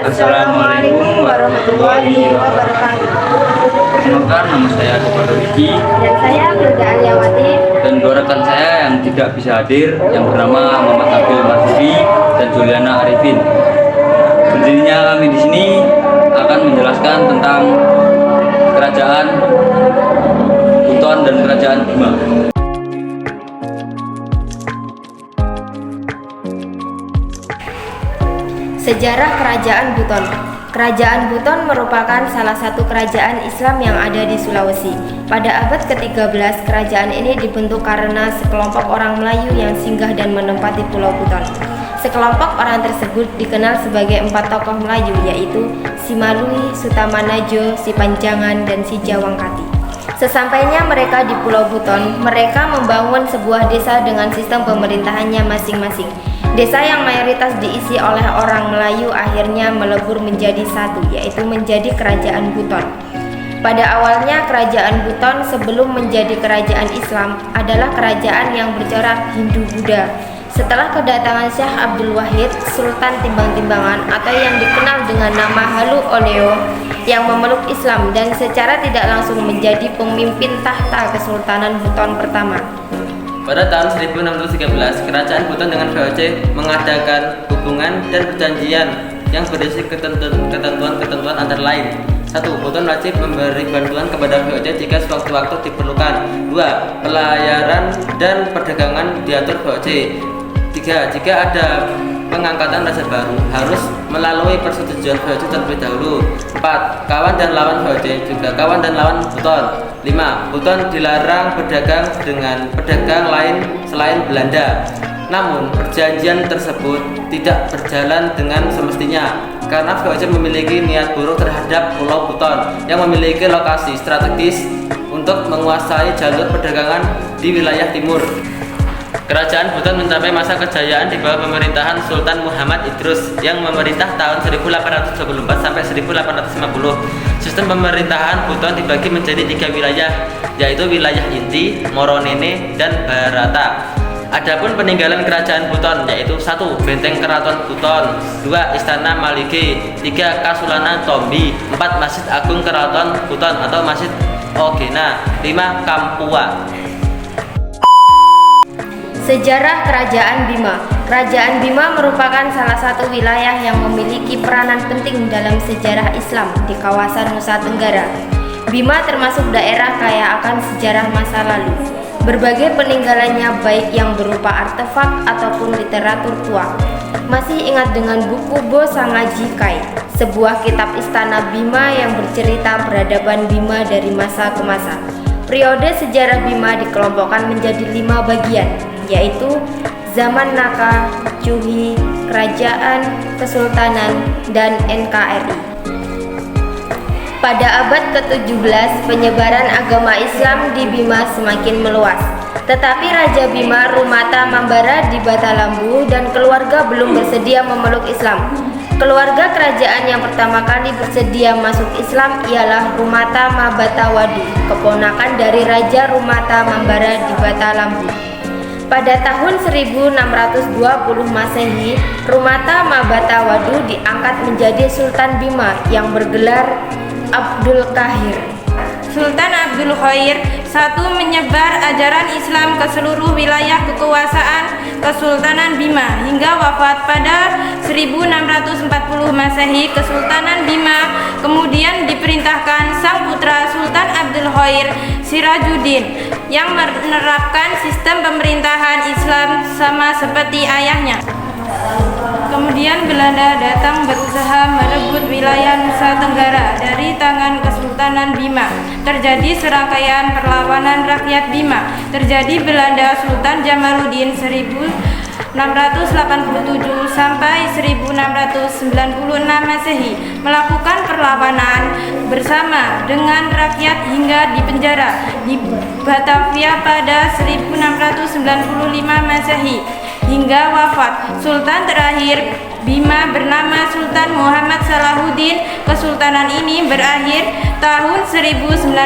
Assalamualaikum warahmatullahi wabarakatuh. Perkenalkan, nama saya Kepada Wiki Dan saya Hilda Aliawati. dan dua rekan saya yang tidak bisa hadir yang bernama Muhammad Nabil Marsudi dan Juliana Arifin. Berdirinya kami di sini akan menjelaskan tentang kerajaan Buton dan kerajaan Bima. Sejarah Kerajaan Buton. Kerajaan Buton merupakan salah satu kerajaan Islam yang ada di Sulawesi. Pada abad ke-13, kerajaan ini dibentuk karena sekelompok orang Melayu yang singgah dan menempati Pulau Buton. Sekelompok orang tersebut dikenal sebagai 4 tokoh Melayu, yaitu Si Malui, Sutamanajo, Si Panjangan, dan Si Jawangkati. Sesampainya mereka di Pulau Buton, mereka membangun sebuah desa dengan sistem pemerintahannya masing-masing. Desa yang mayoritas diisi oleh orang Melayu akhirnya melebur menjadi satu, yaitu menjadi Kerajaan Buton. Pada awalnya Kerajaan Buton sebelum menjadi kerajaan Islam adalah kerajaan yang bercorak Hindu-Buddha. Setelah kedatangan Syekh Abdul Wahid, Sultan Timbang-Timbangan atau yang dikenal dengan nama Halu Oleo yang memeluk Islam dan secara tidak langsung menjadi pemimpin tahta Kesultanan Buton pertama. Pada tahun 1613, Kerajaan Buton dengan VOC mengadakan hubungan dan perjanjian yang berisi ketentuan-ketentuan antara lain. 1. Buton wajib memberi bantuan kepada VOC jika sewaktu-waktu diperlukan. 2. Pelayaran dan perdagangan diatur VOC. 3. Jika ada pengangkatan raja baru harus melalui persetujuan VOC terlebih dahulu. 4. Kawan dan lawan VOC, juga kawan dan lawan Buton. 5. Buton dilarang berdagang dengan pedagang lain selain Belanda. Namun perjanjian tersebut tidak berjalan dengan semestinya karena VOC memiliki niat buruk terhadap Pulau Buton yang memiliki lokasi strategis untuk menguasai jalur perdagangan di wilayah timur. Kerajaan Buton mencapai masa kejayaan di bawah pemerintahan Sultan Muhammad Idrus yang memerintah tahun 1824 sampai 1850. Sistem pemerintahan Buton dibagi menjadi 3 wilayah, yaitu wilayah inti, Moronene, dan Barata. Adapun peninggalan kerajaan Buton yaitu 1. Benteng Keraton Buton, 2. Istana Maligi, 3. Kasulana Tombi, 4. Masjid Agung Keraton Buton atau Masjid Ogena, 5. Kampua. Sejarah Kerajaan Bima. Kerajaan Bima merupakan salah satu wilayah yang memiliki peranan penting dalam sejarah Islam di kawasan Nusa Tenggara. Bima termasuk daerah kaya akan sejarah masa lalu. Berbagai peninggalannya baik yang berupa artefak ataupun literatur tua. Masih ingat dengan buku Bo Sangaji Kai, sebuah kitab istana Bima yang bercerita peradaban Bima dari masa ke masa. Periode sejarah Bima dikelompokkan menjadi 5 bagian, yaitu zaman Naka, Cuhi, Kerajaan, Kesultanan, dan NKRI. Pada abad ke-17, penyebaran agama Islam di Bima semakin meluas. Tetapi Raja Bima Rumata Mambara di Batalambu dan keluarga belum bersedia memeluk Islam. Keluarga kerajaan yang pertama kali bersedia masuk Islam ialah Rumata Mabatawadu, keponakan dari Raja Rumata Mambara di Batalambu. Pada tahun 1620 Masehi, Rumata Mabatawadu diangkat menjadi Sultan Bima yang bergelar Abdul Qahir. Sultan Abdul Khair satu menyebar ajaran Islam ke seluruh wilayah kekuasaan Kesultanan Bima hingga wafat pada 1640 Masehi. Kesultanan Bima kemudian diperintahkan sang putra Sultan Abdul Khair Sirajuddin yang menerapkan sistem pemerintahan Islam sama seperti ayahnya. Kemudian Belanda datang berusaha merebut wilayah Nusa Tenggara dari tangan Kesultanan Bima. Terjadi serangkaian perlawanan rakyat Bima. Terjadi Belanda Sultan Jamaluddin 1687 sampai 1696 Masehi melakukan perlawanan bersama dengan rakyat hingga dipenjara di Batavia pada 1695 Masehi. Hingga wafat Sultan terakhir Bima bernama Sultan Muhammad Salahuddin. Kesultanan ini berakhir tahun 1951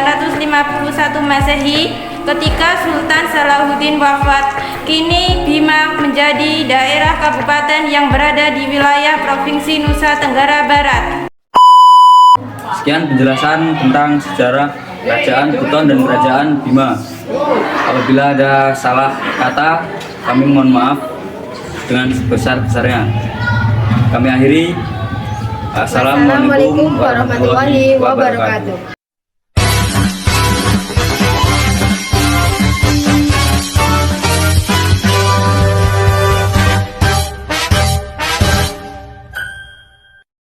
Masehi. ketika Sultan Salahuddin wafat. Kini Bima menjadi daerah kabupaten yang berada di wilayah Provinsi Nusa Tenggara Barat. Sekian penjelasan tentang sejarah Kerajaan Buton dan Kerajaan Bima. Apabila ada salah kata, kami mohon maaf dengan sebesar-besarnya. Kami akhiri. Assalamualaikum warahmatullahi wabarakatuh.